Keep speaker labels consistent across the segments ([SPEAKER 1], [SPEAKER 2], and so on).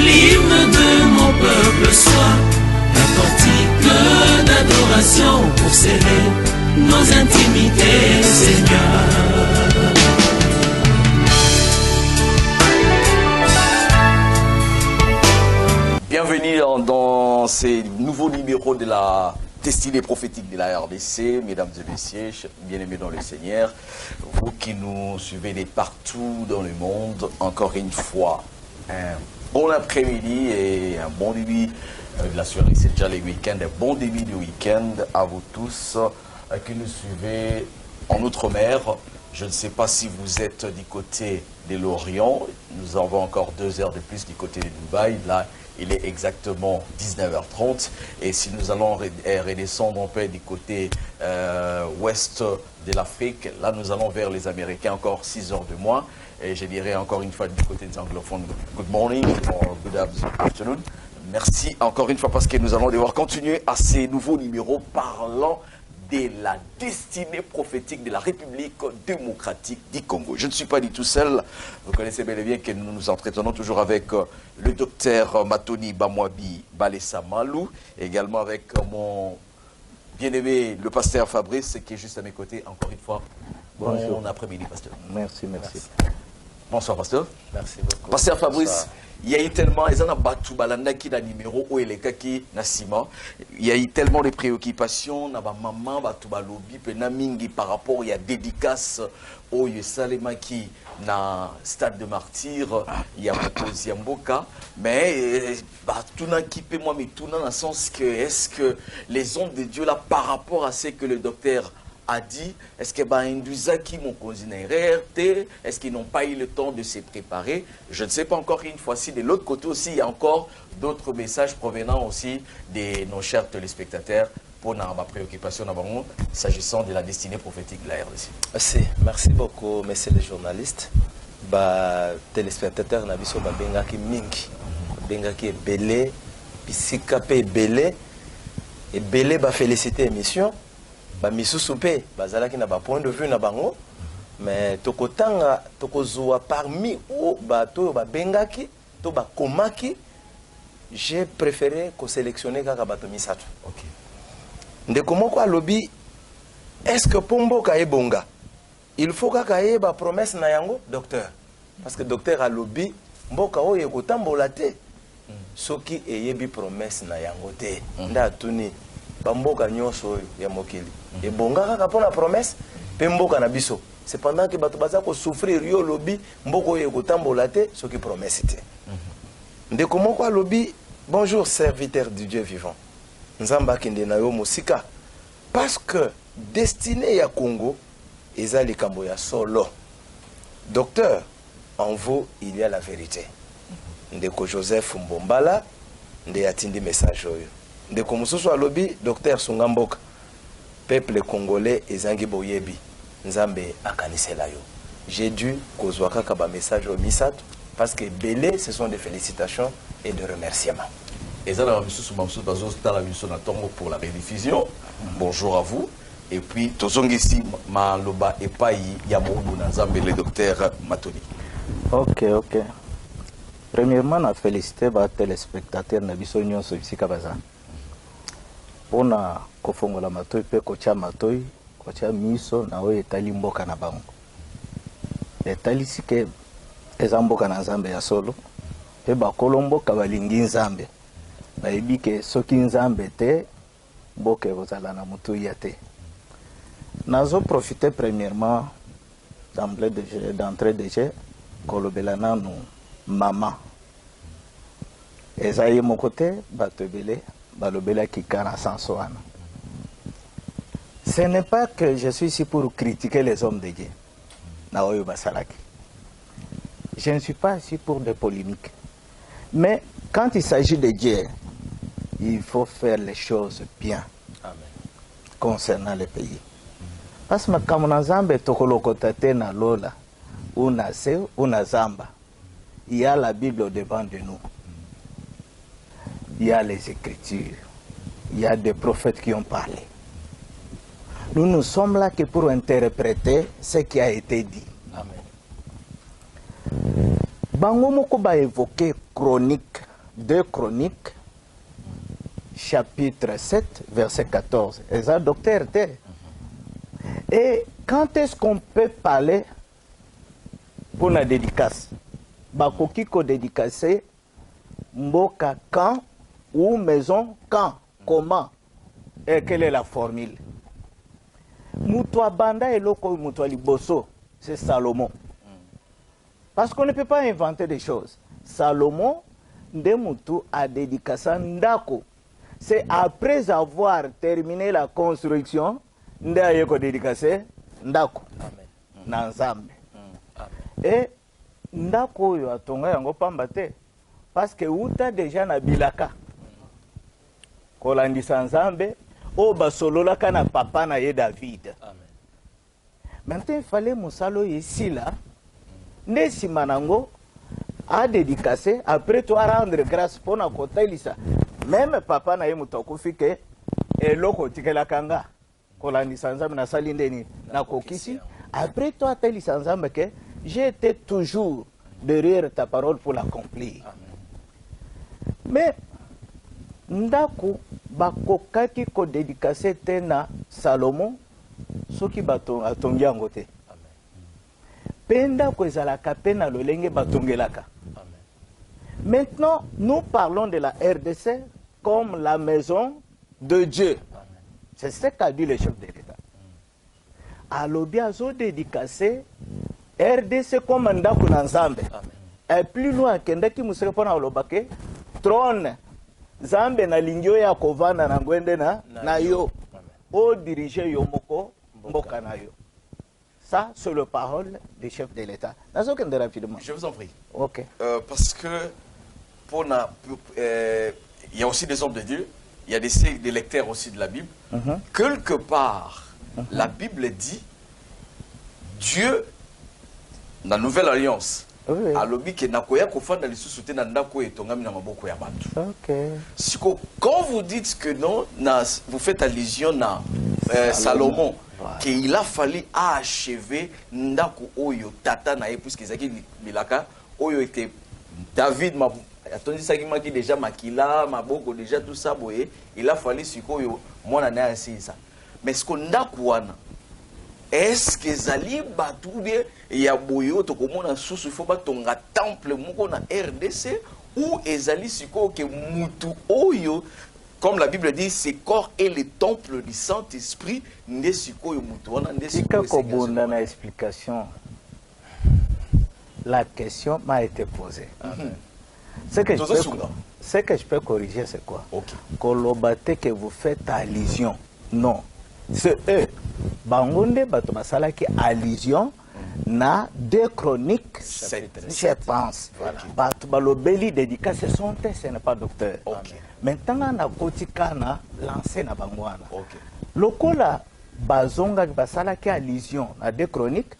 [SPEAKER 1] l'hymne de mon peuple soit un portique d'adoration pour serrer nos intimités, Seigneur.
[SPEAKER 2] Bienvenue dans ces nouveaux numéros de la destinée prophétique de la RDC, mesdames et messieurs, bien-aimés dans le Seigneur, vous qui nous suivez de partout dans le monde, encore une fois, un bon après-midi et un bon début de la soirée, c'est déjà le week-end, un bon début du week-end à vous tous qui nous suivez en Outre-mer. Je ne sais pas si vous êtes du côté de l'Orient, nous avons encore 2 heures de plus du côté de Dubaï, là il est exactement 19h30 et si nous allons redescendre un peu du côté ouest de l'Afrique, là nous allons vers les Américains, encore 6 heures de moins et je dirais encore une fois du côté des anglophones, good morning or good afternoon. Merci encore une fois parce que nous allons devoir continuer à ces nouveaux numéros parlant de la destinée prophétique de la République démocratique du Congo. Je ne suis pas du tout seul. Vous connaissez bel et bien que nous nous entretenons toujours avec le docteur Matoni Bamwabi Balessa Malou, également avec mon bien-aimé, le pasteur Fabrice, qui est juste à mes côtés. Encore une fois, bon après-midi, pasteur.
[SPEAKER 3] Merci, merci.
[SPEAKER 2] Bonsoir, pasteur.
[SPEAKER 3] Merci beaucoup.
[SPEAKER 2] Pasteur Fabrice, il y a eu tellement, il y a numéro où il y a eu tellement de préoccupations, maman, par rapport à la dédicace au Yesalema qui na stade de martyr, il y a beaucoup Mboka, mais tout n'a qui peut moi, mais tout dans le sens que est-ce que les hommes de Dieu là par rapport à ce que le docteur a dit, est-ce que Induzaki mon est-ce qu'ils n'ont pas eu le temps de se préparer? Je ne sais pas encore une fois-ci. De l'autre côté aussi, il y a encore d'autres messages provenant aussi de nos chers téléspectateurs pour ma préoccupation s'agissant de la destinée prophétique de la RDC.
[SPEAKER 3] Merci beaucoup, messieurs les journalistes. Téléspectateurs, Nabiso Bengaki Mingi, Bengaki Belé, Pisika Pe Belé, et Belé va féliciter l'émission. Misusu pe bazalaki na ba point de vue na bango mais tokotanga tokozwa parmi ou bato ba bengaki to ba komaki j'ai préféré ko sélectionner kaka bato misato.
[SPEAKER 2] OK.
[SPEAKER 3] Ndeko moko alobi est-ce que pombo ka ebonga il faut kaka ye ba promesse na yango docteur parce que docteur alobi mboka oyo ekotambola te soki eyebi promesse na yango te nda tuni bamboka nyonso ya mokili et bonga kaka pona promesse pe mboka na biso cependant que bato baza ko souffrir yo lobi mboko ye kotambola te soki promesse te ndeko moko lobi bonjour serviteur du Dieu vivant nzamba kende na yo musika parce que destinée ya Congo eza likambo ya solo docteur en vous il y a la vérité ndeko Joseph Mbombala nde atindi message oyo ndeko mususu alobi docteur Sungamboka peuple congolais ezangi boyebi nzambe akanisela yo j'ai dû kozwa kaka ba message au misato parce que belé ce sont des félicitations et de remerciements
[SPEAKER 2] et ça la mususu dans la mission pour la rediffusion. Bonjour à vous et puis tozongisi maloba epai ya mungu na nzambe le docteur Matoni.
[SPEAKER 3] OK. Premièrement na féliciter ba téléspectateurs na biso nyonso bisika baza pona kofongola matoi pe kocha matoi kocha miso na oyo etali mboka na bango etalisi ke eza mboka na nzambe ya solo pe bakolo mboka balingi nzambe bayebi ke soki nzambe te mboka ekozala na motu ya te nazo profiter premièrement d'entrée de jeu kolobela nanu mama eza ye moko te bato ebele balobela kikana sansoana. Ce n'est pas que je suis ici pour critiquer les hommes de Dieu. Naoyo Basalaki. Je ne suis pas ici pour des polémiques. Mais quand il s'agit de Dieu, il faut faire les choses bien.
[SPEAKER 2] Amen.
[SPEAKER 3] Concernant le pays. Parce que comme on a Zambé, tokolokotate na lola, una se, una zamba. Il y a la Bible devant de nous. Il y a les Écritures. Il y a des prophètes qui ont parlé. Nous ne sommes là que pour interpréter ce qui a été dit.
[SPEAKER 2] Amen.
[SPEAKER 3] Bango moko ba évoquer chronique
[SPEAKER 4] 2 Chroniques, chapitre 7, verset 14. Et ça, docteur, et quand est-ce qu'on peut parler pour la dédicace? Bakoki ko dédicacé mboka quand ou maison quand, comment et quelle est la formule? Moutoua banda et loko moutoua liboso, c'est Salomon. Parce qu'on ne peut pas inventer des choses. Salomon, de Moutou a dédicacé Ndako. C'est après avoir terminé la construction, Ndako a dédicacé Ndako. Nanzambe. Et Ndako yo atonga yango pambate. Parce que Outa déjà na bilaka. Kolandisa Nzambe, o basolola kana papa na ye David. Maintenant il fallait Moussalo ici là. Nesi manango a dédicacé après toi rendre grâce pour na kota ilisa. Même papa na ye mutokufi ke eloko tikela kanga. Kolandisa Nzambe na salindeni na kokisi. Après toi telisa Nzambe ke j'ai été toujours derrière ta parole pour l'accomplir. Mais Ndako bakokaki ko dédicacé tena Salomon soki bato atongi yango te. Penda ko ezalaka pena lolenge batongelaka. Maintenant, nous parlons de la RDC comme la maison de Dieu. C'est ce qu'a dit le chef de l'État. Alobi azo dédicacé RDC comme Ndako na Nzambe. Et plus loin kendaki museke pona olobake trône Zambe na lingio ya kovana na ngwende na yo o diriger yo moko mboka na yo. Ça c'est le parole du chef de l'État. Rapidement.
[SPEAKER 2] Je vous en prie.
[SPEAKER 4] OK.
[SPEAKER 2] Parce que il y a aussi des hommes de Dieu, il y a des lecteurs aussi de la Bible. Quelque part, la Bible dit Dieu, dans la Nouvelle Alliance,
[SPEAKER 4] Oui.
[SPEAKER 2] alobi ke nakoya kofanda lisusu te na ndako etongami na maboko ya bato.
[SPEAKER 4] OK.
[SPEAKER 2] Quand vous dites que non, vous faites allusion à Salomon, qu'il a fallu achever ndako oyo tata na ye puisque ezaki bilaka oyo était David atondisaki maki déjà makila maboko déjà tout ça boye, il a fallu sikoyo mwana na asisa. Mais ce qu'on ndako wana est-ce que Zali Batoubie et Yaboyo tokomona sous il faut pas tonga temple moko na RDC ou Ezali siko que mutu oyo comme la Bible dit c'est corps et le temple du Saint-Esprit ne siko yo mutu wana ne siko
[SPEAKER 4] kobunda na explication. La question m'a été posée. Ce que je peux corriger c'est quoi?
[SPEAKER 2] OK.
[SPEAKER 4] Kolobate que vous faites allusion. Non. C'est eux. Bangonde bato basalaki allusion na 2 Chroniques, je pense. Bato balobeli dédicace son ce n'est pas docteur. Maintenant na kotika na lancé na bangwana. Lokola bazonga basalaki allusion na 2 Chroniques,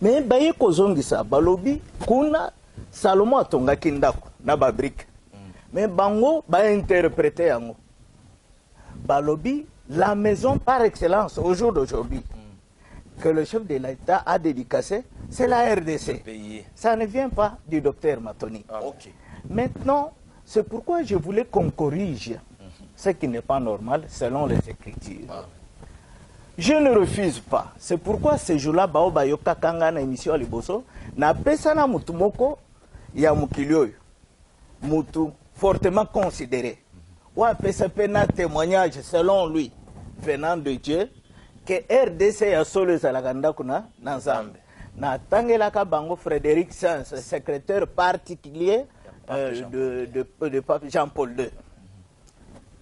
[SPEAKER 4] mais baye kozongisa balobi kuna Salomon atongaki ndako na babrique. Mais bango ba interpréter yango. Balobi la maison par excellence au jour d'aujourd'hui que le chef de l'État a dédicacé, c'est la RDC. Ça ne vient pas du docteur Matoni. Maintenant, c'est pourquoi je voulais qu'on corrige ce qui n'est pas normal selon les Écritures. Je ne refuse pas. C'est pourquoi ce jour-là, Baoba Yoka Kanga na émission à Liboso, na pesana mutumoko ya mukilio mutu fortement considéré. Ouais, PCP n'a témoignage selon lui, venant de Dieu, que RDC a solo Zalaganda kuna Nanzambe. Na Tangela Kabango Frédéric Sans, secrétaire particulier de Pape Jean-Paul II.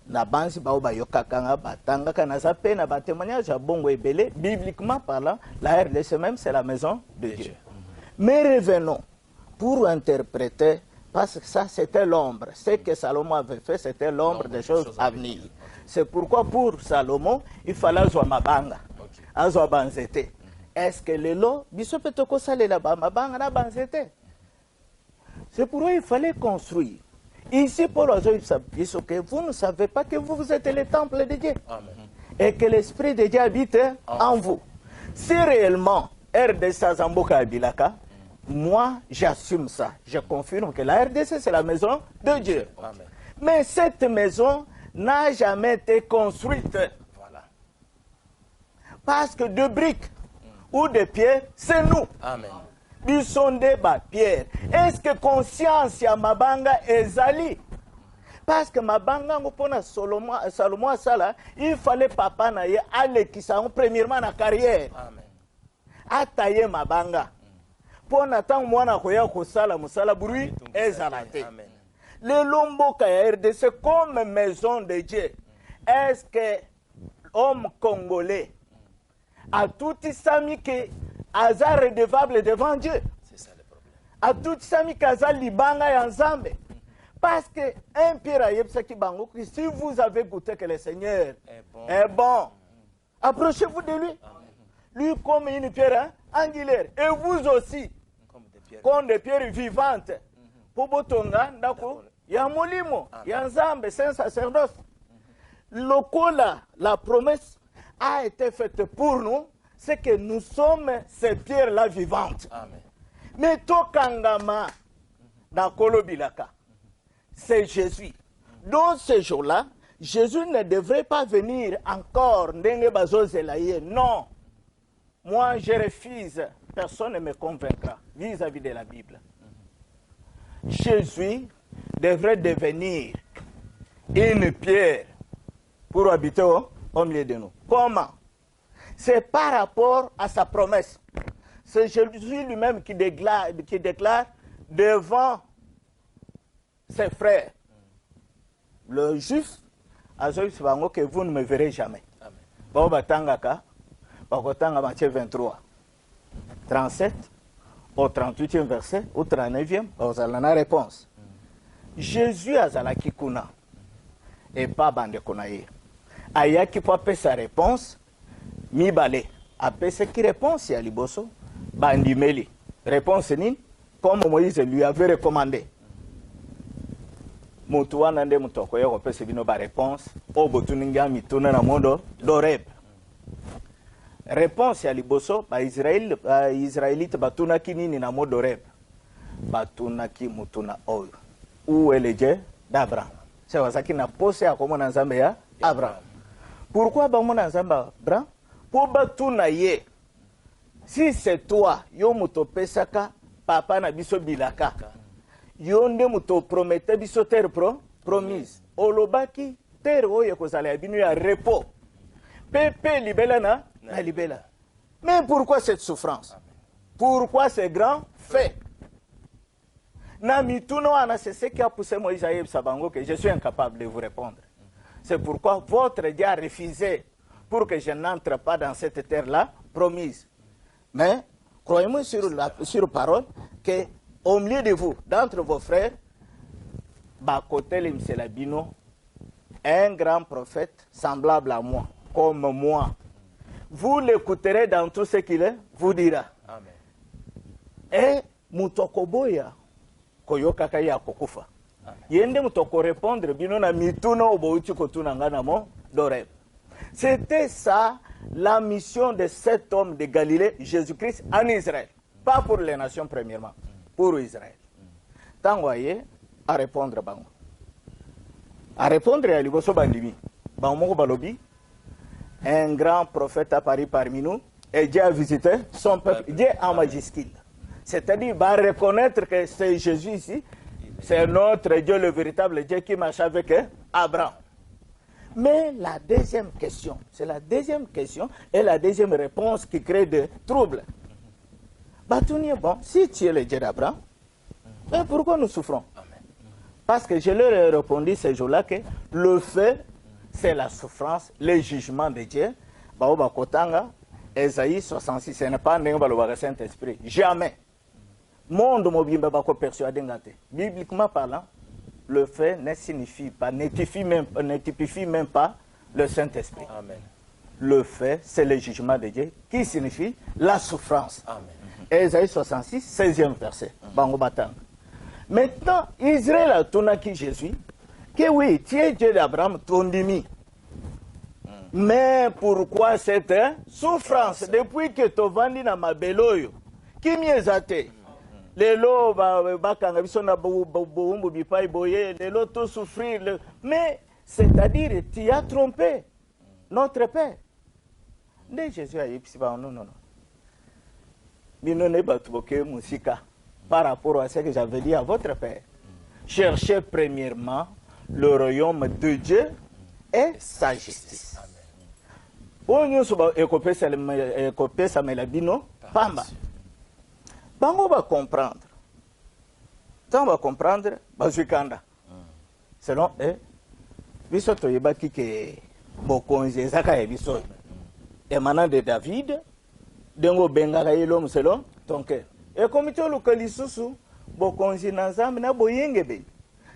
[SPEAKER 4] Na bansi baoba yokakanga batanga kana zape na ba témoignage à bongo ebele, bibliquement parlant, la RDC même c'est la maison de Dieu. Mais revenons pour interpréter. Parce que ça, c'était l'ombre. Ce que Salomon avait fait, c'était l'ombre des choses à venir. C'est pourquoi pour Salomon, il fallait avoir mabanga, avoir banzete. Est-ce que le lot, bisopetoko sale la mabanga na banzete? C'est pourquoi il fallait construire. Ici, pour que vous ne savez pas que vous êtes le temple de Dieu. Et que l'Esprit de Dieu habite en vous. Si réellement, RDC Zamboka Abilaka, moi, j'assume ça. Je confirme que la RDC, c'est la maison de Dieu.
[SPEAKER 3] Amen.
[SPEAKER 4] Mais cette maison n'a jamais été construite.
[SPEAKER 3] Voilà.
[SPEAKER 4] Parce que de briques ou de pierres, c'est nous.
[SPEAKER 3] Amen.
[SPEAKER 4] Ils sont des pierres. Est-ce que conscience ya mabanga ezali? Parce que mabanga ngopona Salomon sala, il fallait papa na ye ale kisango premièrement na carrière.
[SPEAKER 3] Amen.
[SPEAKER 4] Ataye mabanga. Pona tant mwana koya kosala musala bruit ezalate.
[SPEAKER 3] Amen.
[SPEAKER 4] Le lomboka ya RDC comme maison de Dieu. Est-ce que homme congolais a tout sami que aza redevable devant Dieu?
[SPEAKER 3] C'est ça le problème.
[SPEAKER 4] A tout sami que aza libanga ya nzambe? Parce que un Pierre Ayebsaki Bango, si vous avez goûté que le Seigneur est bon, approchez-vous de lui. Lui comme une pierre angulaire. Et vous aussi, comme des pierres vivantes. Pour Botonga, d'accord, il y a Molimo, il y a Nzambe, c'est un sacerdoce. Lokola, la promesse a été faite pour nous, c'est que nous sommes ces pierres-là vivantes.
[SPEAKER 3] Amen.
[SPEAKER 4] Mais Tokangama, dans Kolobilaka, c'est Jésus. Dans ce jour-là, Jésus ne devrait pas venir encore. Non. Moi, je refuse. Personne ne me convaincra vis-à-vis de la Bible. Jésus devrait devenir une pierre pour habiter au milieu de nous. Comment? C'est par rapport à sa promesse. C'est Jésus lui-même qui déclare devant ses frères, le juif, que vous ne me verrez jamais. Bon, Batangaka, Bakotanga Matthieu 23, 37, au 38e verset, au 39e, vous avez la réponse. Jésus a la kikuna, et pas bande konaye. Aya qui peut appeler sa réponse, mi balé. Après ce qui répond, c'est à Liboso, bandimeli. Réponse ni, comme Moïse lui avait recommandé. Mutuana nde mutoko yako pese bino ba réponse o botuninga mituna na mondo d'Oreb. Réponse ya liboso ba Israélite batuna kinini na mondo d'Oreb. Batuna ki mutuna oyo. Où est le Dieu d'Abraham? C'est wasaki na pose ya komona nzambe ya Abraham. Pourquoi ba mona nzambe Abraham? Pour batuna ye. Si c'est toi yo mutopesaka papa na biso bilaka. Yonde muto promete biso terre promise. Olobaki terre oyo kozala ya binu ya repos. Pepe libela na libela. Mais pourquoi cette souffrance? Pourquoi ces grands faits? Na mituno ana c'est ce qui a poussé Moïse à Sabango que je suis incapable de vous répondre. C'est pourquoi votre Dieu a refusé pour que je n'entre pas dans cette terre-là promise. Mais croyez-moi sur parole que au milieu de vous, d'entre vos frères, Bakotel Mselabino, un grand prophète semblable à moi, comme moi. Vous l'écouterez dans tout ce qu'il vous dira.
[SPEAKER 3] Amen.
[SPEAKER 4] Et Mutokoboya, Koyokakaya Kokufa. Yende Mutoko répondre, Bino na mituno obouti kotuna nganamo d'Oreb. C'était ça la mission de cet homme de Galilée, Jésus-Christ, en Israël. Pas pour les nations premièrement. Pour Israël. Tant voyez, à répondre bango. À répondre à l'Iboso Bandimi. Bango Balobi, un grand prophète apparu parmi nous, et Dieu a visité son peuple. Dieu en majuscule. C'est-à-dire, il va reconnaître que c'est Jésus ici, c'est notre Dieu, le véritable Dieu qui marche avec Abraham. Mais la deuxième question, c'est la deuxième question et la deuxième réponse qui crée des troubles. Batouni, bon, si tu es le Dieu d'Abraham, pourquoi nous souffrons? Parce que je leur ai répondu ce jour-là que le fait, c'est la souffrance, le jugement de Dieu. Baoba Kotanga, Esaïe 66, ce n'est pas un Saint-Esprit. Jamais. Monde mobimba bako persuadé ngate. Bibliquement parlant, le fait ne signifie pas, ne typifie même pas le Saint-Esprit.
[SPEAKER 3] Amen.
[SPEAKER 4] Le fait, c'est le jugement de Dieu qui signifie la souffrance.
[SPEAKER 3] Amen.
[SPEAKER 4] Esaïe 66, 16e verset. Bango Batang. Maintenant, Israël a tourné Jésus, que oui, tu es Dieu d'Abraham, ton demi. Mais pourquoi cette souffrance? Depuis que tu vendu dans ma beloyo, qui m'y est athée? lelo bakanga biso na boumbu bipai boye lelo tout souffrir mais c'est-à-dire tu as trompé notre père. Ne Jésus a dit non non non. Bino ne batuboke musika par rapport à ce que j'avais dit à votre père. Cherchez premièrement le royaume de Dieu et sa justice. Onyo suba ekopesa melabino pamba. Bango va comprendre. Tant va comprendre, bazukanda. Selon eux, biso toyebaki ke bokonzi ezaka ya biso. Emanant de David, dengo bengaka ye l'homme selon ton cœur. Et comme tu le lisusu, bokonzi na nzambe na boyengebe.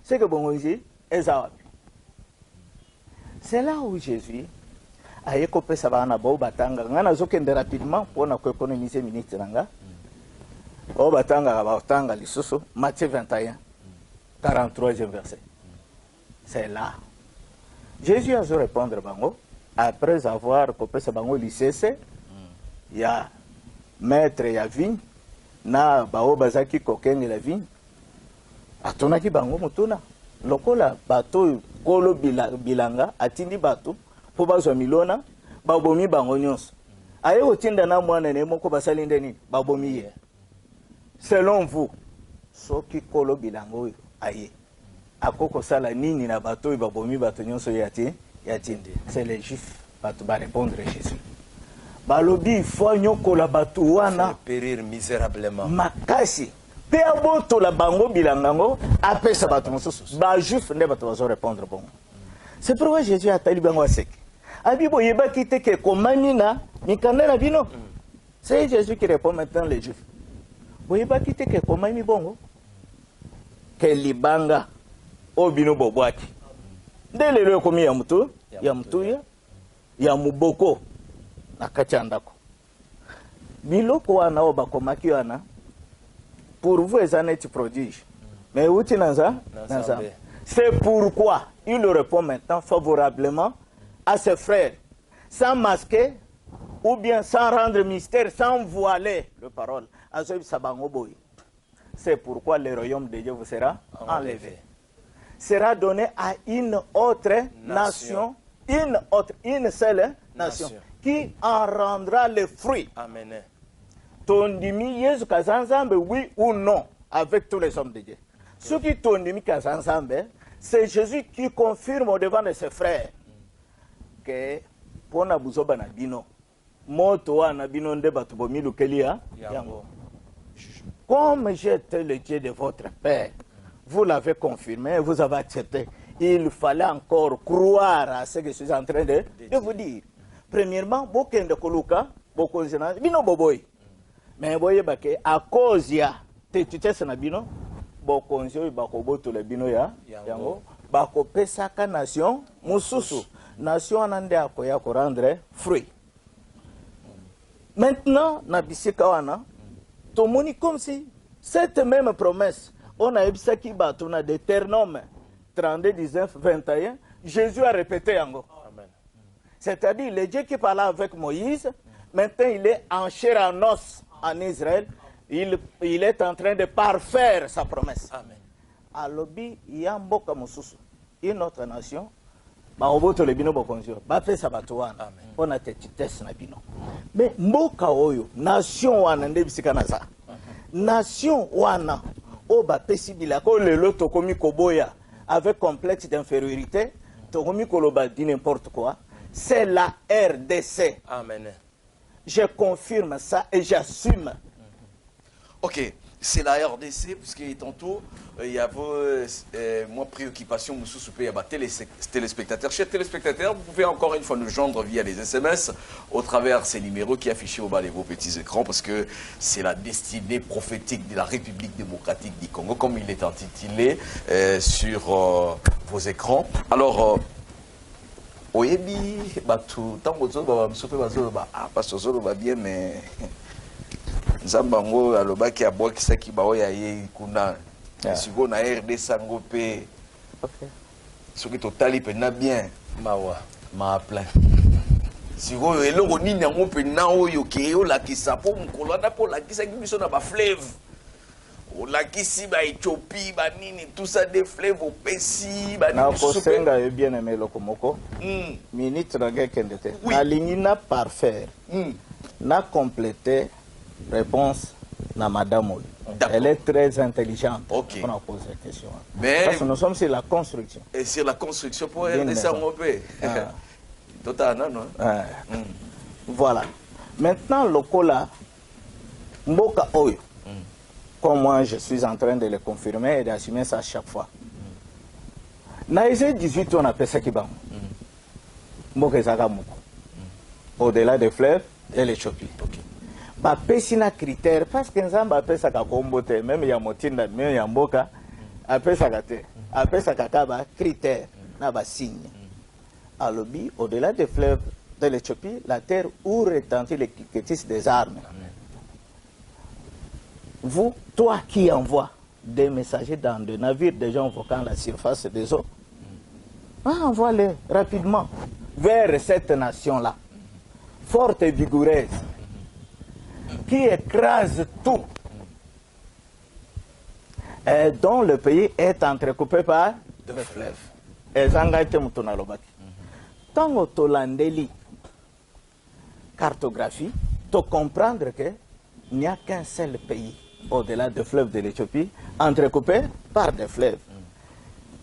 [SPEAKER 4] C'est que bokonzi ezawapi. C'est là où Jésus a ekopesa bana bo batanga. Ngana zokende rapidement pour na ko économiser minute nanga. O batanga batanga lisusu Matthieu 21 43e verset. C'est là. Jésus a dû répondre bango après avoir kopesa bango lisese ya maître ya vigne na bao bazaki kokenge la vigne atonaki bango mutuna lokola bato kolo bilanga atindi bato po bazwa milona babomi bango nyonso aye otinda na mwana ne moko basali ndeni babomi ye. Selon vous, soki kolo bilango aye akoko sala nini na bato babomi bato nyonso yati yatindi. C'est les juifs bato ba répondre Jésus. Balobi faut nyokola bato wana
[SPEAKER 3] périr misérablement.
[SPEAKER 4] Makasi pe aboto la bango bilangango apesa bato mosusu. Ba juif ne bato bazo répondre bon. C'est pourquoi Jésus a tali bango sec. Abibo yeba kite ke komani na mikanda na bino. C'est Jésus qui répond maintenant les juifs. Boyeba kite ke komani bongo ke libanga obino bobwaki ndele lelo komi ya mutu ya mutuya ya muboko nakachandako biloko wana obakomaki wana pour vous ezaneti prodige mais uti nanza c'est pourquoi il répond maintenant favorablement à ses frères sans masquer ou bien sans rendre mystère, sans voiler le parole. C'est pourquoi le royaume de Dieu vous sera enlevé. Sera donné à une autre nation, une seule nation, qui en rendra les fruits.
[SPEAKER 3] Amen.
[SPEAKER 4] Tondimi Yesu kazanzambe, oui ou non, avec tous les hommes de Dieu. Ce qui tondimi kazanzambe, c'est Jésus qui confirme au devant de ses frères que pour na buzoba na bino moto wana bino nde bato bomi lukelia yango. Comme j'étais le Dieu de votre père, vous l'avez confirmé, vous avez accepté. Il fallait encore croire à ce que je suis en train de vous dire. Premièrement, bokende koluka bokonzina bino boboy. Mais boye bake à cause ya tetutese na bino bokonzo bakoboto le bino ya yango bakopesa ka nation mususu nation anande akoya ko rendre fruit. Maintenant, na bisika wana, tomoni comme si cette même promesse, on a ebisaki bato na Deutéronome 32, 19, 21, Jésus a répété encore. C'est-à-dire, le Dieu qui parlait avec Moïse, maintenant il est en chair en os en Israël, il est en train de parfaire sa promesse. Amen. Alobi, yamboka mususu, une autre nation, baoboto le bino bokonzio ba pesa bato wana pona tetitesse na bino mais mboka oyo nation wana nde bisika na za nation wana o ba pesi bilako lelo tokomi koboya avec complexe d'infériorité tokomi koloba di n'importe quoi, c'est la RDC. Amen. Je confirme ça et j'assume.
[SPEAKER 2] Ok, c'est la RDC, puisque tantôt, il y avait moins préoccupation, il y a téléspectateurs. Chers téléspectateurs, vous pouvez encore une fois nous joindre via les SMS au travers ces numéros qui affichent au bas de vos petits écrans, parce que c'est la destinée prophétique de la République démocratique du Congo, comme il est intitulé sur vos écrans. Alors, Oyebi, bien, mais Zambango alobaki abwakisaki baoya ye kuna siko na RDC ngo pe soki totali pe na bien mawa ma plein siko eloko nini ngo pe na oyo ke yo la kisa po mukolo na po la kisa biso na ba fleuve la kisi ba Éthiopie ba nini tout ça des fleuves au Pessi ba
[SPEAKER 4] na
[SPEAKER 2] nini
[SPEAKER 4] kosenga yo bien aimé lokomoko minute na gekende te
[SPEAKER 2] Oui.
[SPEAKER 4] na lingi na parfaire na compléter réponse na madame oyo.
[SPEAKER 2] D'accord.
[SPEAKER 4] Elle est très intelligente.
[SPEAKER 2] Ok.
[SPEAKER 4] On a posé la question.
[SPEAKER 2] Mais-
[SPEAKER 4] Parce que nous sommes sur la construction.
[SPEAKER 2] et sur la construction pour
[SPEAKER 4] D'une
[SPEAKER 2] RDC
[SPEAKER 4] maison.
[SPEAKER 2] Ngopé.
[SPEAKER 4] Ah.
[SPEAKER 2] Total non.
[SPEAKER 4] Ouais. Voilà. Maintenant, le cola, Mboka Oyo, comme moi je suis en train de le confirmer et d'assumer ça à chaque fois. Naïse 18, on appelle ça Kibam. Mboka Ezaka Moko. Au-delà des fleuves et l'Éthiopie. Ba pesina critère parce que nzamba apesa ka kombo te même ya motinda même ya mboka apesa ka te apesa ka ba critère na ba signe alobi au-delà des fleuves de l'Éthiopie la terre où retentit les cliquetis des armes. Vous, toi qui envoie des messagers dans des navires déjà invoquant la surface des eaux, envoie-les rapidement vers cette nation-là, forte et vigoureuse, qui écrase tout, et dont le pays est entrecoupé par deux fleuves. Et Zangaïte Moutonalobaki. Tant que tu cartographie, tu comprendre qu'il n'y a qu'un seul pays au-delà des fleuves de l'Éthiopie, entrecoupé par des fleuves.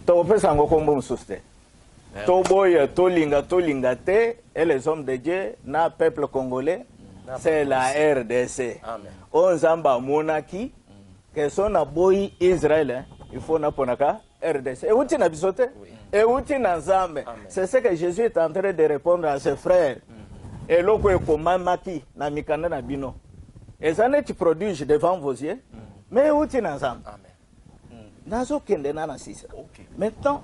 [SPEAKER 4] Tu peux s'en comprendre souste. Toboy, Tolinga, Tolingate, et les hommes de Dieu, na peuple congolais, c'est la RDC. On zamba monaki, que son aboy Israël, il faut na ponaka RDC. Et où tu n'as bisoté? Et où tu n'as zambe? C'est ce que Jésus est en train de répondre à ses frères. Et l'oko est comme maki, na mikanda na bino. Et ça n'est tu produis devant vos yeux, mais où tu n'as zambe? Nazo kende na sisa. Maintenant,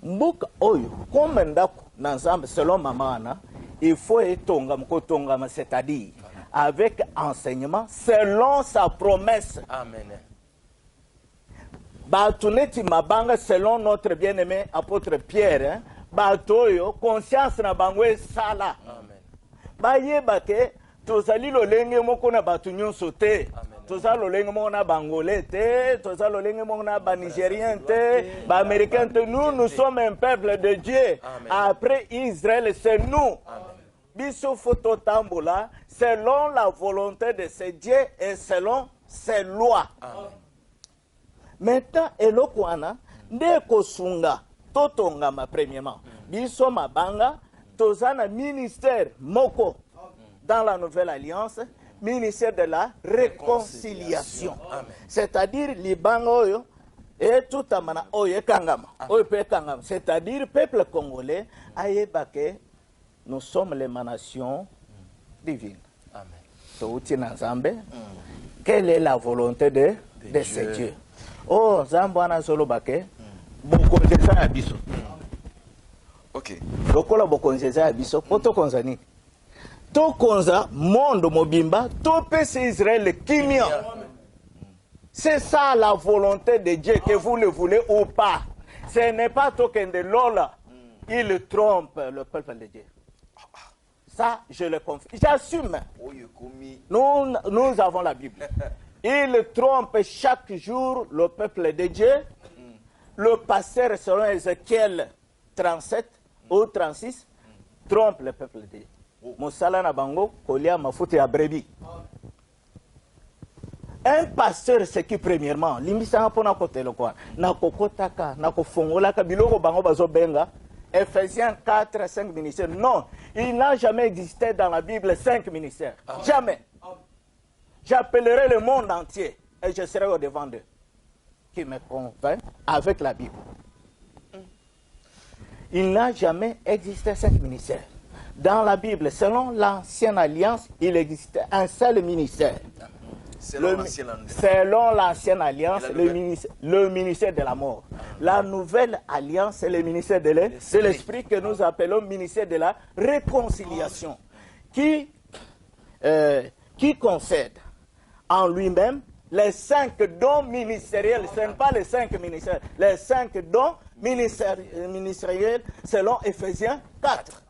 [SPEAKER 4] Mboka Oyo, comme ndako na nzambe selon maman, il faut etonga mkotongama, c'est-à-dire avec enseignement selon sa promesse.
[SPEAKER 3] Amen.
[SPEAKER 4] Batuneti mabanga selon notre bien-aimé apôtre Pierre, batoyo conscience na bangwe sala.
[SPEAKER 3] Amen.
[SPEAKER 4] Bayeba ke tozali lolenge moko na batu nyonso te. Tozali lolenge moko na bangolais te, tozali lolenge moko na ba nigérien te, ba américain te. Nous sommes un peuple de Dieu.
[SPEAKER 3] Amen.
[SPEAKER 4] Après Israël, c'est nous. Biso foto tambola selon la volonté de ce Dieu et selon ses lois.
[SPEAKER 3] Amen.
[SPEAKER 4] Maintenant, eloko wana ndeko sunga totongama premièrement. Biso mabanga tozana ministère moko dans la nouvelle alliance, ministère de la réconciliation. C'est-à-dire libanga oyo et tout amana oyo kangama. Oyo pe kangama. C'est-à-dire peuple congolais ayebake nous sommes l'émanation divine.
[SPEAKER 3] Amen.
[SPEAKER 4] Touti na Nzambe. Quelle est la volonté de ce Dieu? Oh, Zambwana Zolobake, Bokonzeza Abiso.
[SPEAKER 2] Ok.
[SPEAKER 4] Lokola Bokonzeza Abiso, Poto Konzani. To Konza, monde mobimba, to pese Israël kimia. C'est ça la volonté de Dieu, que vous le voulez ou pas. Ce n'est pas token de Lola. Il trompe le peuple de Dieu. Ça, je le confie. J'assume. Nous avons la Bible. Il trompe chaque jour le peuple de Dieu. Le pasteur, selon Ézéchiel 37 ou 36, trompe le peuple de Dieu. Moussala na bango, kolia mafuti ya brebi. Un pasteur, c'est qui premièrement, limisa pona kote lokwa, na kokotaka, na kofongolaka biloko bango bazo benga. Ephésiens 4, 5 ministères. Non, il n'a jamais existé dans la Bible 5 ministères. Jamais. J'appellerai le monde entier et je serai au devant d'eux qui me convainc avec la Bible. Il n'a jamais existé 5 ministères. Dans la Bible, selon l'ancienne alliance, il existait un seul ministère. Selon l'ancienne alliance, le ministère de la mort. La nouvelle alliance, c'est le ministère de l'esprit que nous appelons ministère de la réconciliation, qui concède en lui-même les 5 dons ministériels. Ce n'est pas les 5 ministères, les 5 dons ministériels selon Ephésiens 4.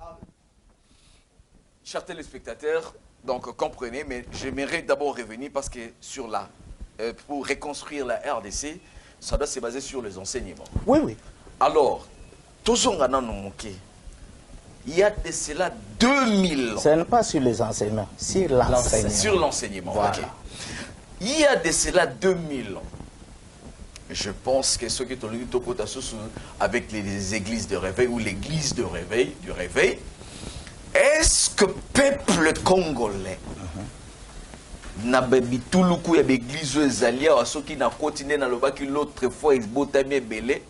[SPEAKER 2] Chers téléspectateurs, donc comprenez, mais j'aimerais d'abord revenir parce que sur la pour reconstruire la RDC, ça doit se baser sur les enseignements.
[SPEAKER 4] Oui, oui.
[SPEAKER 2] Alors, il y a de cela 2000 ans.
[SPEAKER 4] Ce n'est pas sur les enseignements, sur l'enseignement.
[SPEAKER 2] Sur l'enseignement,
[SPEAKER 4] voilà.
[SPEAKER 2] ok. Il y a de cela 2000 ans. Je pense que ceux qui ont lu avec les églises de réveil ou l'église de réveil, du réveil, est-ce que peuple congolais na babituluku ya l'église ezalia wa soki na continuer na lobaki l'autre fois botami belé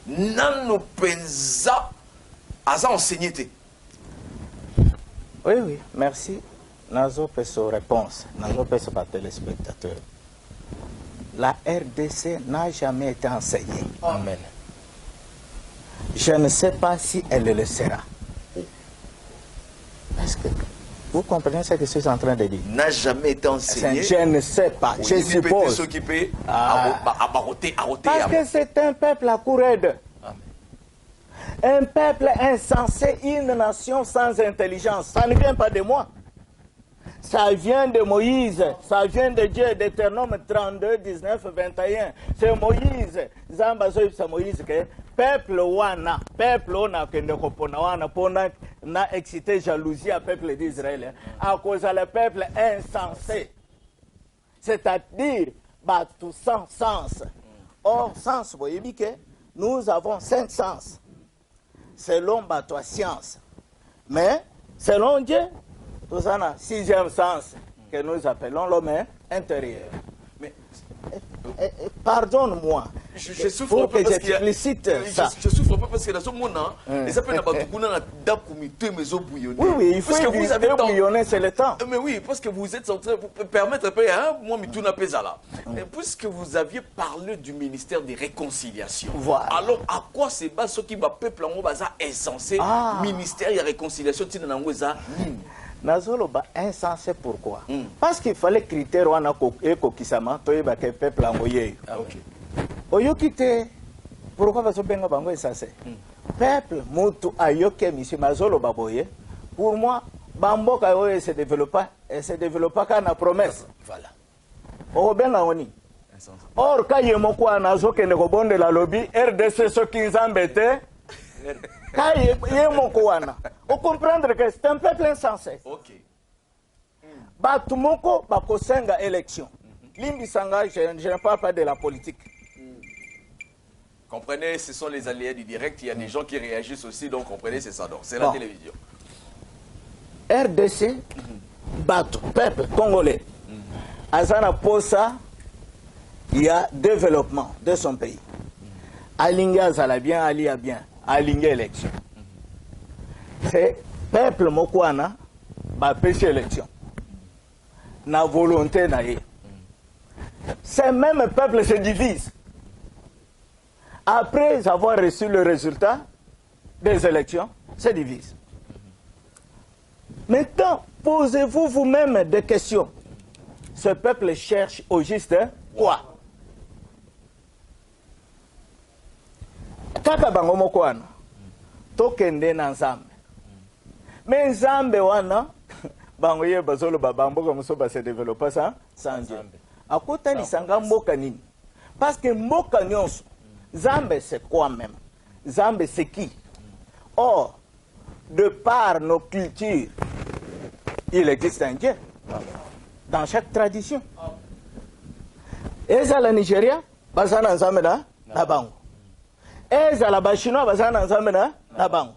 [SPEAKER 2] nano penza aza enseigné te?
[SPEAKER 4] Oui, oui, merci. Nazo peso réponse. Nazo peso par téléspectateur. La RDC n'a jamais été enseignée.
[SPEAKER 3] Amen.
[SPEAKER 4] Je ne sais pas si elle le sera. Est-ce que vous comprenez ce que je suis en train de dire?
[SPEAKER 2] N'a jamais été enseigné.
[SPEAKER 4] Je ne sais pas. Je suppose. Parce que c'est un peuple à couraide. Un peuple insensé, une nation sans intelligence. Ça ne vient pas de moi. Ça vient de Moïse, ça vient de Dieu, Deutéronome 32, 19, 21. C'est Moïse. Zambazo c'est Moïse que peuple wana kende kopona wana pona na excité jalousie à peuple d'Israël à cause de le peuple insensé. C'est-à-dire tout sans sens. Or sens voyez que nous avons 5 sens. Selon la science. Mais selon Dieu, tout ça a 6e sens que nous appelons l'homme intérieur. Mais pardonne-moi.
[SPEAKER 2] Je souffre un peu parce que je souffre un peu parce que dans ce monde, les appels
[SPEAKER 4] oui, oui, il faut que bouillonner, c'est le temps.
[SPEAKER 2] Mais oui, parce que vous êtes en train de permettre un peu, moi, puisque vous aviez parlé du ministère des réconciliations.
[SPEAKER 4] Voilà.
[SPEAKER 2] Alors, à quoi c'est bas ce qui va peuple en bas insensé, ministère de réconciliation,
[SPEAKER 4] Nazoloba insensé pourquoi? Parce qu'il fallait critère wana ekokisama toyeba ke peuple angoye.
[SPEAKER 2] OK.
[SPEAKER 4] Oyokite pourquoi baso benga bango insensé? Peuple mutu ayoke monsieur mazoloba boye. Pour moi bamboka oyo se développa kana promesse.
[SPEAKER 2] Voilà.
[SPEAKER 4] O benga oni. Or kayemoko anazoke ne kobonde la lobby RDC soki nzambe te. Vous comprendre que c'est un peuple insensé.
[SPEAKER 2] Ok.
[SPEAKER 4] Batumoko bakosenga élection. Limbisanga, je ne parle pas de la politique.
[SPEAKER 2] Comprenez, ce sont les aléas du direct. Il y a des gens qui réagissent aussi, donc comprenez, c'est ça. Donc c'est la télévision.
[SPEAKER 4] RDC, Batu, peuple congolais. Azana Posa, il y a développement de son pays. Alinga Zala bien, Ali a bien. Aligner l'élection. C'est peuple Mokwana va pêcher l'élection. Na volonté naïe. Ces mêmes peuples se divisent. Après avoir reçu le résultat des élections, se divisent. Maintenant, posez-vous vous-même des questions. Ce peuple cherche au juste quoi? Kaka bango moko wana tokende na nzambe mais nzambe wana bango ye bazolo babamboka moso ba se développer ça sans Dieu akota lisanga mboka nini parce que mboka nyonso nzambe c'est quoi même nzambe c'est qui? Or de par nos cultures il existe un Dieu dans chaque tradition. Et ça la Nigeria bazana nzambe na bango. Et ça la chinois bazana nzambe na bango.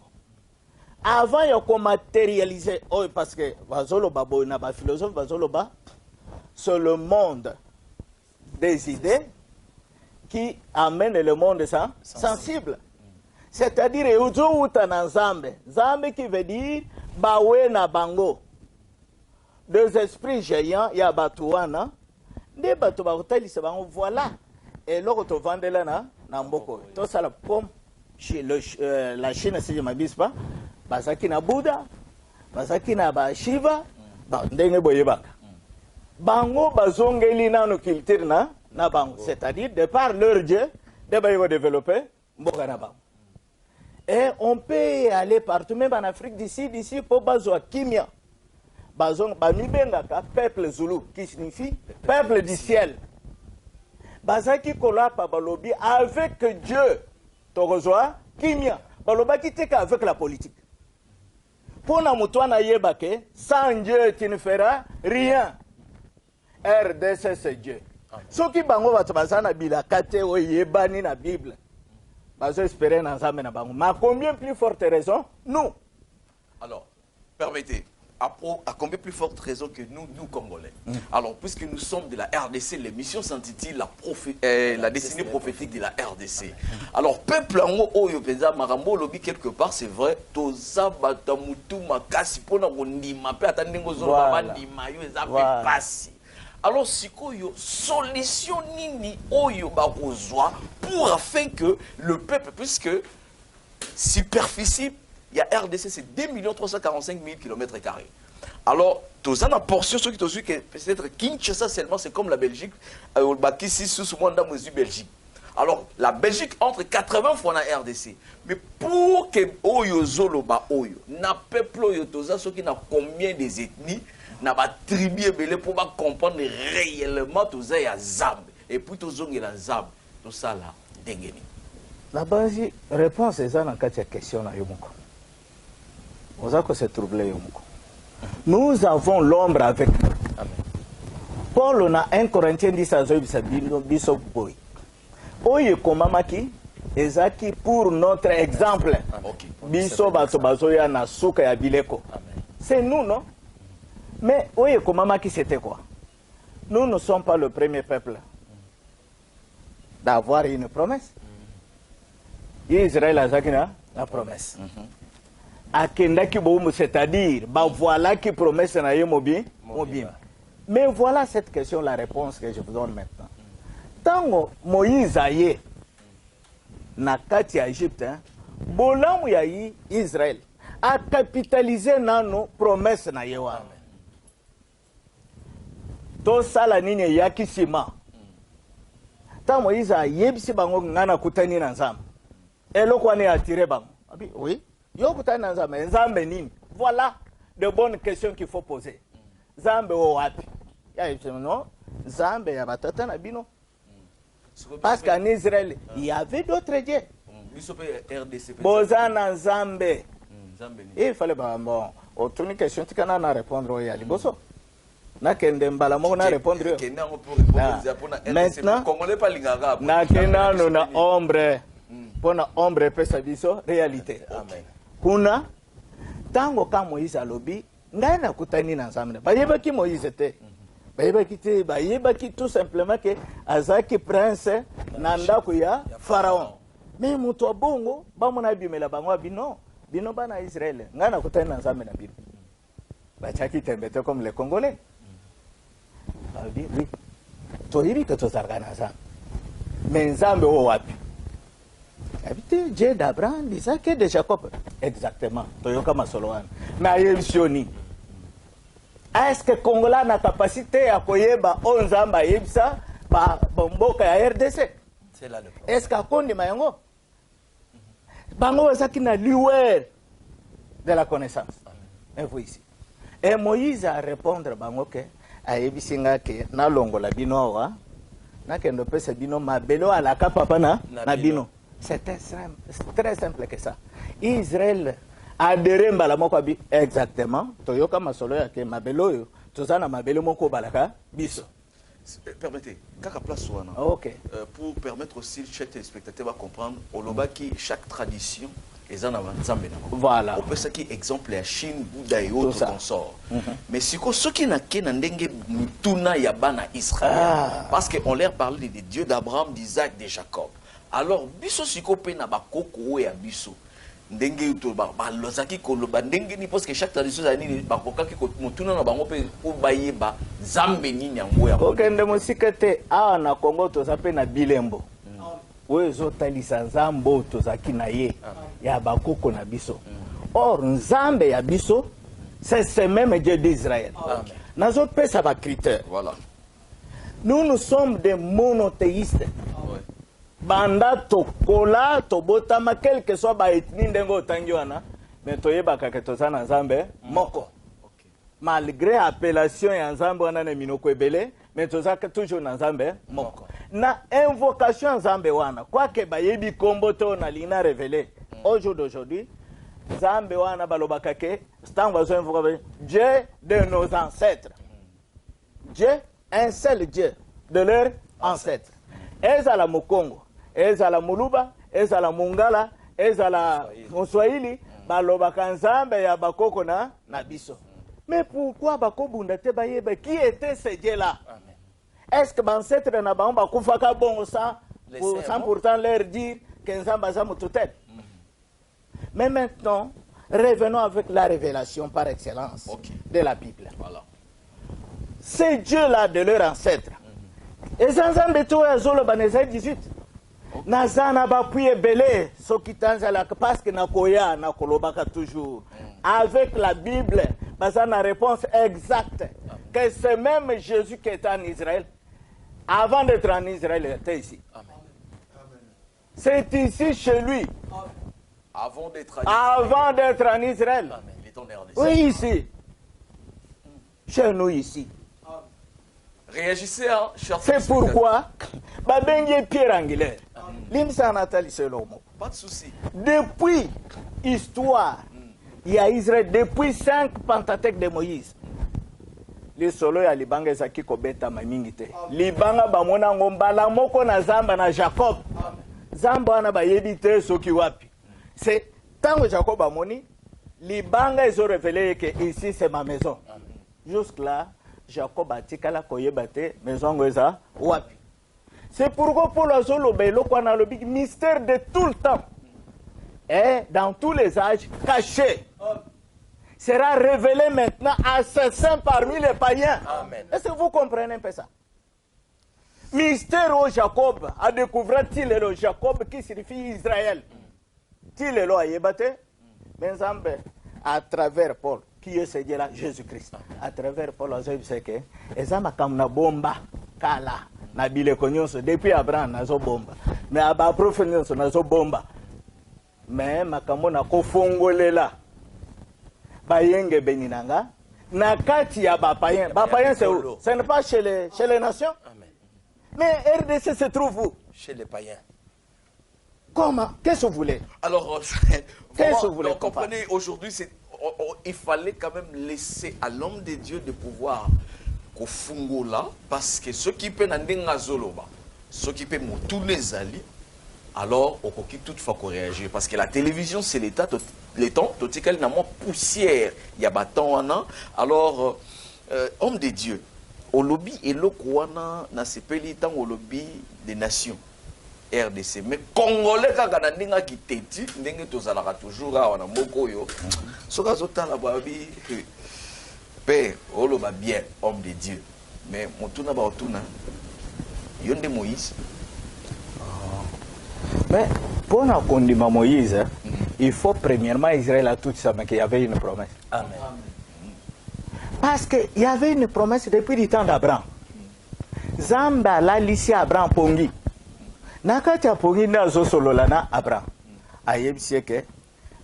[SPEAKER 4] Avant de matérialiser, parce que bazolo babo na ba philosophe bazolo ba, c'est le monde des idées qui amène le monde sensible. C'est-à-dire uzo utana nzambe, nzambe qui veut dire bawe na bango. Deux esprits géants ya batuana, des batu ba hotelise bango voilà. Et là to vendela na mboko. To sala pomme chez la Chine si je m'abuse pas. Basaki na Bouddha, basaki na ba Shiva, ba ndenge boyebaka. Bango bazongeli na no culture na bango, c'est-à-dire de par leur Dieu, de ba développer mboka na bango. Et on peut aller partout même en Afrique d'ici pour bazwa kimia. Bazong ba mibengaka peuple Zulu qui signifie peuple du ciel. bazaki kolapa balobi avec Dieu tokozwa kimia baloba kiteka avec la politique pona mutwana yebake sans Dieu tu ne feras rien. RDC c'est Dieu. Soki bango bato bazana bilaka te oyebani na Bible bazo espérer na nzambe na bango ma combien plus forte raison nous.
[SPEAKER 2] Alors permettez à combien plus forte raison que nous Congolais. Alors, puisque nous sommes de la RDC, l'émission s'intitule la destinée prophétique de la RDC. Alors, peuple en haut, Marambo lobby quelque part, c'est vrai, Toza Batamutu Makasi Pona Rondima, Peatandengo Zoma Ndima, Yozabe Passi. Alors, si koyo solution nini oyo bakozwa pour afin que le peuple, puisque superficie, il y a RDC, c'est 2 345 000 km². Alors, tous en portion, ceux qui ont su que peut-être Kinshasa seulement, c'est comme la Belgique, Bakissi sous moins dans mesure Belgique. Alors, la Belgique entre 80 fois dans la RDC. Mais pour que Oyo Zolo ba Oyo, na peuple Oyo Toza, ceux qui n'ont combien des ethnies, n'a pas tribu belé pour comprendre réellement Toza et Zambe. Et puis Toza et la Zambe, tout ça là, dengeni.
[SPEAKER 4] La base, réponse est ça dans cette question là, Yomoko. Vous avez se troublé, Yomoko. Nous avons l'ombre avec nous. Amen. Paul on a 1 Corinthiens 10 à 0 biso boy. Oye komamaki ezaki pour notre exemple. Biso bato bazoya na suka ya bileko. C'est nous non? Mais oye komamaki c'était quoi? Nous ne sommes pas le premier peuple d'avoir une promesse. Israël a la promesse. C'est-à-dire, voilà qui promesse na yemobi. Mais voilà cette question, la réponse que je vous donne maintenant. Tant Moïse aye na kati ya Égypte, bolam yayi Israël a capitalisé nano promesse na yewa. To sala nini yaki sima. Tant Moïse aye bisi bango ngana kutani na nzamba. Eloko ne attiré bango. Abi oui. Voilà de bonnes questions qu'il faut poser. Zambe o wapi? Non, Zambe ya batata na bino. Parce qu'en Israël, il y avait d'autres dieux. Bozana Zambe. Il fallait bon, autre question tu kana na répondre au yali boso. Na kende mbala mo na répondre. Maintenant, na kena no na ombre. Pona ombre pesa biso réalité. Amen. Kuna tango ka Moïse alobi ngai na kutani na nzambe bayebaki Moïse te bayebaki tout simplement que azaki prince na ndako ya Pharaon mais mutu abongo bamona bimela bango bino bana Israël ngai na kutani na nzambe na bino bachaki tembete comme les Congolais oui toyibi que tozarga na nzambe mais nzambe o wapi habité Dieu d'Abraham, d'Isaac et de Jacob. Exactement. Toyoka Masoloan. Mais Ayemsioni. Est-ce que Congola a la capacité à koyeba onzamba yebsa par bomboka ya RDC? C'est là le problème. Est-ce qu'à Kondi Mayango? Bango Zaki na l'UR de la connaissance. Et vous ici. Et Moïse a répondu bango que ayebisinga ke na longo la binoa na kendo pesa bino mabelo ala kapapa na bino. C'est très simple que ça. Israël a adhéré à la Mokabi exactement. Toyoka masolo ya ke mabelo yo. Tozana mabelo moko balaka biso.
[SPEAKER 2] Permettez, kaka place wana.
[SPEAKER 4] OK.
[SPEAKER 2] Pour permettre aussi chaque téléspectateur va comprendre au lobaki chaque tradition les en nzambe na.
[SPEAKER 4] Voilà.
[SPEAKER 2] On peut ça qui exemple la Chine, Bouddha et autres consorts. Mais si ko soki na ke na ndenge mutuna ya bana Israël parce que on leur parlait des dieux d'Abraham, d'Isaac, de Jacob. Alors biso sikope na bakoko ya biso ndenge to ba lozaki koloba ndenge ni parce que chaque tradition za nini bakokaki ko mutuna na bango pe ko bayeba zambe nini yango ya
[SPEAKER 4] kokende musikete a na Congo to zape na bilembo wezo talisa nzambo to zaki na ye ya bakoko na biso or nzambe ya biso c'est ce même Dieu d'Israël. Nazo pesa ba critères.
[SPEAKER 2] Voilà.
[SPEAKER 4] Nous sommes des monothéistes. Banda tokola tobotama quel que soit ba ethnie ndengo tangiwana mais toyebaka ke tozana nzambe moko malgré appellation ya nzambe wana na minoko ebele mais tozaka toujours na nzambe moko na invocation nzambe wana kwake bayebi kombo to na lina révélé au jour d'aujourd'hui nzambe wana balobaka ke ntango bazoinvoka Dieu de nos ancêtres, Dieu, un seul Dieu de leurs ancêtres. Ezala Mukongo, ezala Muluba, ezala Mungala, ezala Moswahili, balobaka nzambe ya bakoko na biso. Mais pourquoi bakobunda te bayeba qui était ce Dieu-là? Est-ce que l'ancêtre n'a pas bakufaka bon ça sans pourtant leur dire que nzamba za mututel? Mais maintenant, revenons avec la révélation par excellence de la Bible.
[SPEAKER 2] Voilà.
[SPEAKER 4] C'est Dieu-là de leur ancêtre. Et Zanzambe to azolo baneza 18. Nazana ba puye belé sokitanza parce que nakoya nakolobaka toujours. Avec la Bible, bazana réponse exacte que c'est même Jésus qui est en Israël. Avant d'être en Israël, il était ici. C'est ici chez lui.
[SPEAKER 2] Avant d'être
[SPEAKER 4] en Israël.
[SPEAKER 2] Amen. Il est en RDC.
[SPEAKER 4] Oui, ici. Chez nous, ici.
[SPEAKER 2] Réagissez, hein, chers
[SPEAKER 4] c'est pourquoi, Babengue Pierre Angulaire, l'Imsa Nathalie Selomo.
[SPEAKER 2] Pas de souci.
[SPEAKER 4] Depuis l'histoire, il y a Israël, depuis 5 Pentateuques de Moïse. Les solo ya libanga ezaki kobeta mamingite. Libanga bamona ngombala moko na zamba na Jacob. Zamba na bayebi te soki wapi. C'est tant que Jacob a moni, libanga ils ont révélé que ici c'est ma maison. Jusque là, Jacob a dit kala koyebate maison ngoza wapi. C'est pourquoi Paul a zolo belo kwa na lobi mystère de tout le temps. Et dans tous les âges caché. Sera révélé maintenant à ces saints parmi les païens. Est-ce que vous comprenez un peu ça? Mystère au Jacob a découvert il est le Jacob qui signifie Israël. Il est là yebate, mais à travers Paul, qui est ce Dieu-là, Jésus-Christ. À travers Paul, on sait que ezama comme na bomba kala na bile konyoso depuis Abraham nazo bomba. Mais aba profenyoso nazo bomba. Mais makambo na kofongolela. Bayenge beninanga na kati ya bapayen c'est où? Ce n'est pas chez les nations. Amen. Mais RDC se trouve où?
[SPEAKER 3] Chez les païens.
[SPEAKER 4] Comment? Qu'est-ce que vous voulez?
[SPEAKER 2] Alors,
[SPEAKER 4] qu'est-ce que vous voulez?
[SPEAKER 2] Donc, comprenez, aujourd'hui, il fallait quand même laisser à l'homme de Dieu de pouvoir kofungo là, parce que ceux qui peuvent n'endenga zoloba, ceux qui peuvent tous les alliés, alors on peut toutefois réagir, parce que la télévision c'est l'état, les temps, tout ce qu'elle n'a moins poussière, il y a bâton alors homme de Dieu, au lobby et le kouana na sepeli tant au lobby des nations. RDC mais congolais kaka ndinga kiteti ndenge tozalaka toujours awa na moko yo soka zotala babi père oloba bien homme de Dieu mais motuna ba otuna yonde Moïse.
[SPEAKER 4] Mais pour la condimenter Moïse, il faut premièrement Israël a tout ça mais qu'il y avait une promesse.
[SPEAKER 3] Amen.
[SPEAKER 4] Parce qu'il y avait une promesse depuis le temps d'Abraham. Zamba la lycée Abraham Pongi. Nakacha Pongi na zo sololana Abraham. Ayebisi que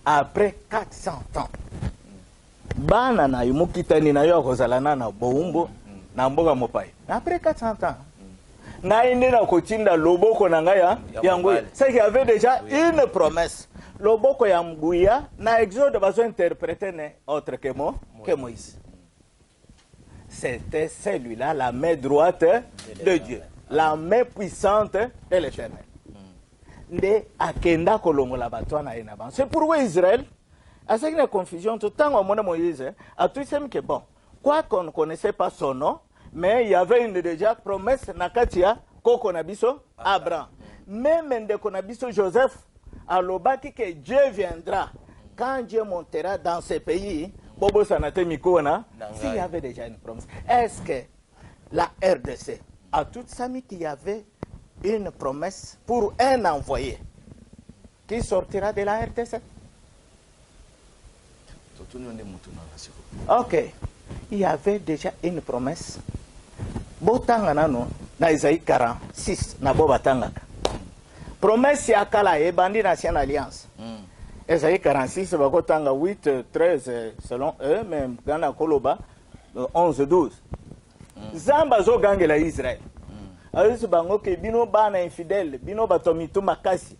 [SPEAKER 4] après 400 ans, bana na yumukitani na yo kozalana na boumbo na mboga mopai. Après 400 ans, na inde na kotinda loboko na ngaya yango. C'est qu'il y avait déjà une promesse. Loboko ya mguya na Exode bazo interpréter autre que Moïse. C'était celui-là, la main droite de Dieu, la main puissante de l'Éternel. C'est pourquoi Israël, à cette confusion, tout le temps, Moïse, a tout dit que bon, quoi qu'on ne connaissait pas son nom, mais il y avait une déjà promesse, Nakatia, Kokonabiso, Abraham. Même de Konabiso Joseph, à l'obaki que Dieu viendra, quand Dieu montera dans ce pays, Bobo Sanate Mikona, s'il y avait déjà une promesse. Est-ce que la RDC a tout ça mis qu'il y avait une promesse pour un envoyé qui sortira de la RDC? Ok. Il y avait déjà une promesse. Botanga no na Isaïe 46 na bobatanga. Promesse ya kala e bandi National Alliance. Esaïe 46, bakotanga 8, 13 selon eux, même Gana Koloba 11, 12. Zamba zo gangela Israël. Alors bango ke bino bana infidèle, bino batomito makasi,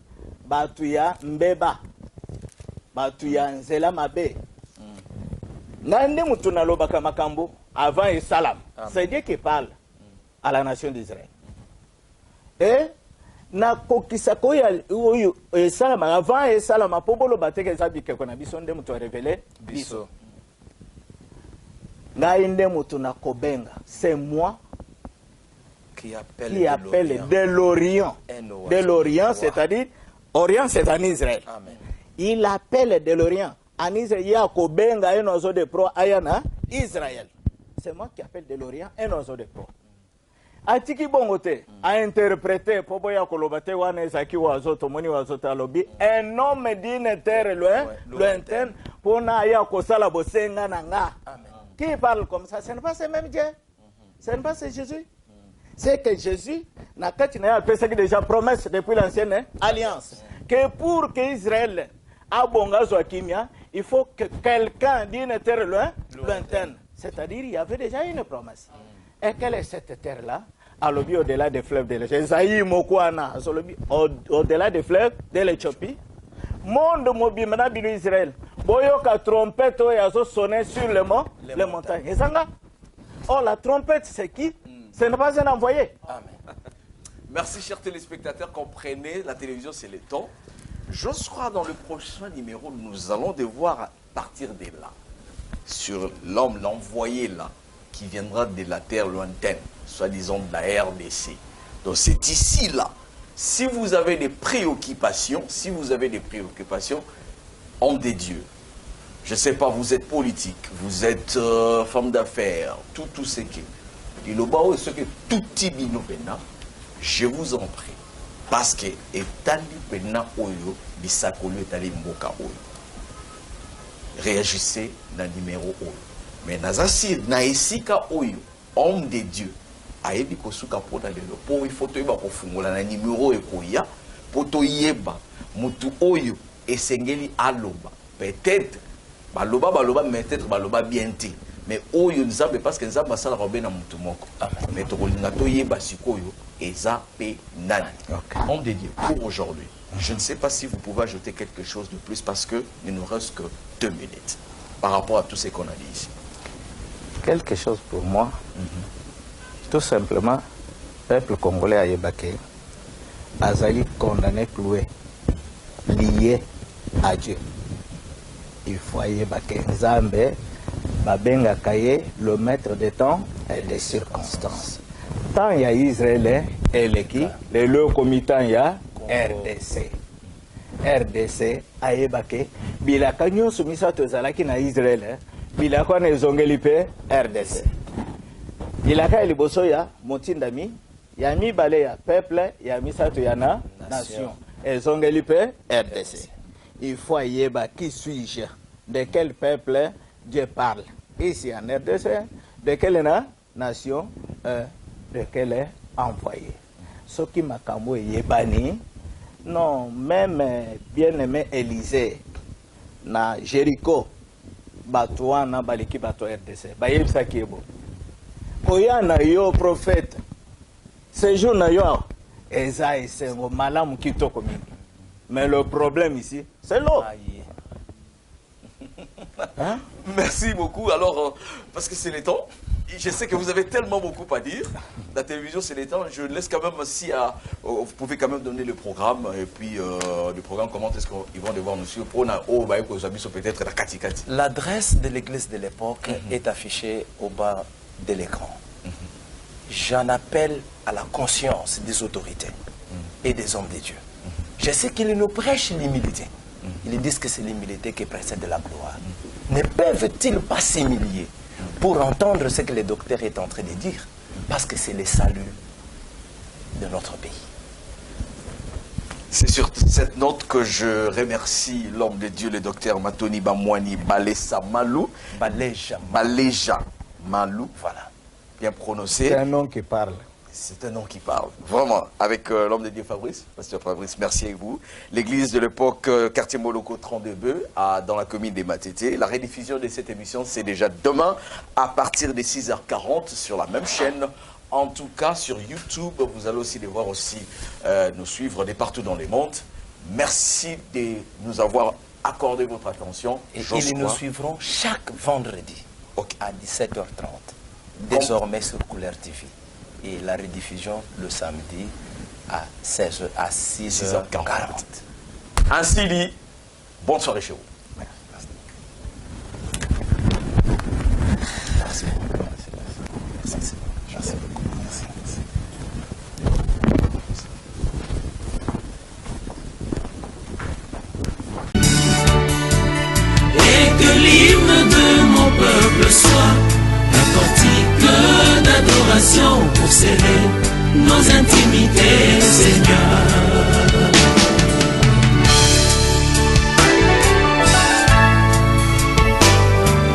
[SPEAKER 4] batu ya mbeba, batu ya nzela mabe. Nande mutu nalobaka makambo avant et salam. C'est Dieu qui parle à la nation d'Israël. Et na kokisa koya oyo salam avant et salam apobolo bateke zabike kona biso nde mutu révélé biso. Ngai nde mutu na kobenga, c'est moi qui appelle de l'Orient. De l'Orient, c'est-à-dire, Orient, c'est en Israël.
[SPEAKER 3] Amen.
[SPEAKER 4] Il appelle de l'Orient. En Israël, il y a Kobenga, un oiseau de pro, Ayana, Israël. C'est moi qui appelle de l'Orient, un oiseau de pro. Atiki Bongote a interprété, Poboya Kolobate, Wanezaki Wazo, Tomoni Wazo Talobi, un homme d'une terre lointaine, pour Naya Kosala Bosenga Nanga. Qui parle comme ça? Ce n'est pas ce même Dieu. Ce n'est pas ce Jésus. C'est que Jésus n'a déjà promesse depuis l'ancienne alliance que pour que Israël a bongazo Kimia, il faut que quelqu'un d'une terre lointaine. C'est-à-dire il y avait déjà une promesse. Et quelle est cette terre-là? Au-delà des fleuves de l'Éthiopie. Au-delà des fleuves de l'Éthiopie. Monde mobile maintenant Israël. Boyoka trompette yazo sonné sur les montagnes. Oh, la trompette c'est qui? Ce n'est pas un envoyé.
[SPEAKER 2] Amen. Merci, chers téléspectateurs. Comprenez, la télévision, c'est le temps. Je crois dans le prochain numéro, nous allons devoir partir de là. Sur l'homme, l'envoyé là, qui viendra de la terre lointaine, soi-disant de la RDC. Donc c'est ici là. Si vous avez des préoccupations, homme de Dieu, je ne sais pas, vous êtes politique, vous êtes femme d'affaires, tout ce qui est. Ce que tout tibino pena, je vous en prie, parce que etali pena oyo bisakolo etali mboka oyo. Réagissez dans le numéro oyo. Mais nazasi na esika oyo, homme de Dieu, ayebi kosuka pona lelo, po il faut toyeba kofungola na numéro ekoya, po toyeba mutu oyo esengeli aloba, peut-être baloba mais peut-être baloba bien te. Mais oyo nzambe parce que nzambe asala robe na mutu moko. Mais tokolinga toyeba sikoyo eza pe nani. Homme de Dieu, pour aujourd'hui, je ne sais pas si vous pouvez ajouter quelque chose de plus parce que il ne nous reste que 2 minutes par rapport à tout ce qu'on a dit ici.
[SPEAKER 4] Quelque chose pour moi, tout simplement, peuple congolais a yebake, azali condamné, cloué, lié à Dieu. Il faut yebake nzambe. Babenga Kaye, le maître des temps et des circonstances. Tant il y a Israël et l'équipe, le comité il y a RDC. RDC, Aïebake, Bilaka nyo soumisa tozalaki na Israël, Bilaka ne zongelipe RDC. Bilaka eliboso ya motindami, ya mi bale ya peuple, ya misato ya na nation. Et zongelipe RDC. Il faut Aïeba qui suis-je, de quel peuple Dieu parle. Ici en RDC, de quelle nation, de quel est envoyé. Ce qui m'a camoué Yébani, non, même bien-aimé Élysée, na Jéricho, Batouana, Baliki, Batou RDC, Bayeb Sakiebo. Oya na yo prophète, ce jour na yo, Eza et Sengo, Malam Kitoko mingi. Mais le problème ici, c'est l'eau.
[SPEAKER 2] Hein? Merci beaucoup. Alors, parce que c'est le temps, je sais que vous avez tellement beaucoup à dire. La télévision, c'est le temps. Je laisse quand même, si vous pouvez quand même donner le programme. Et puis, le programme, comment est-ce qu'ils vont devoir nous suivre? Peut-être la Katikati.
[SPEAKER 3] L'adresse de l'église de l'époque est affichée au bas de l'écran. J'en appelle à la conscience des autorités et des hommes de Dieu. Je sais qu'ils nous prêchent l'humilité. Ils disent que c'est l'humilité qui précède la gloire. Ne peuvent-ils pas s'humilier pour entendre ce que le docteur est en train de dire? Parce que c'est le salut de notre pays.
[SPEAKER 2] C'est sur cette note que je remercie l'homme de Dieu, le docteur Matoni Bamwani Balesa Malou. Baleja Malou. Voilà. Bien prononcé.
[SPEAKER 4] C'est un nom qui parle.
[SPEAKER 2] C'est un nom qui parle, vraiment, avec l'homme de Dieu Fabrice, pasteur Fabrice, merci à vous. L'église de l'époque, quartier Moloko 32B, dans la commune des Matétés. La rediffusion de cette émission, c'est déjà demain, à partir de 6h40, sur la même chaîne. En tout cas, sur YouTube, vous allez aussi devoir aussi nous suivre de partout dans le monde. Merci de nous avoir accordé votre attention.
[SPEAKER 3] Et ils nous suivront chaque vendredi à 17h30, désormais sur Couleur TV. Et la rediffusion le samedi à 6h40.
[SPEAKER 2] Ainsi dit, bonne soirée chez vous.
[SPEAKER 3] Merci.
[SPEAKER 1] Et que l'hymne de mon peuple soit un cantique d'adoration pour serrer nos intimités, Seigneur.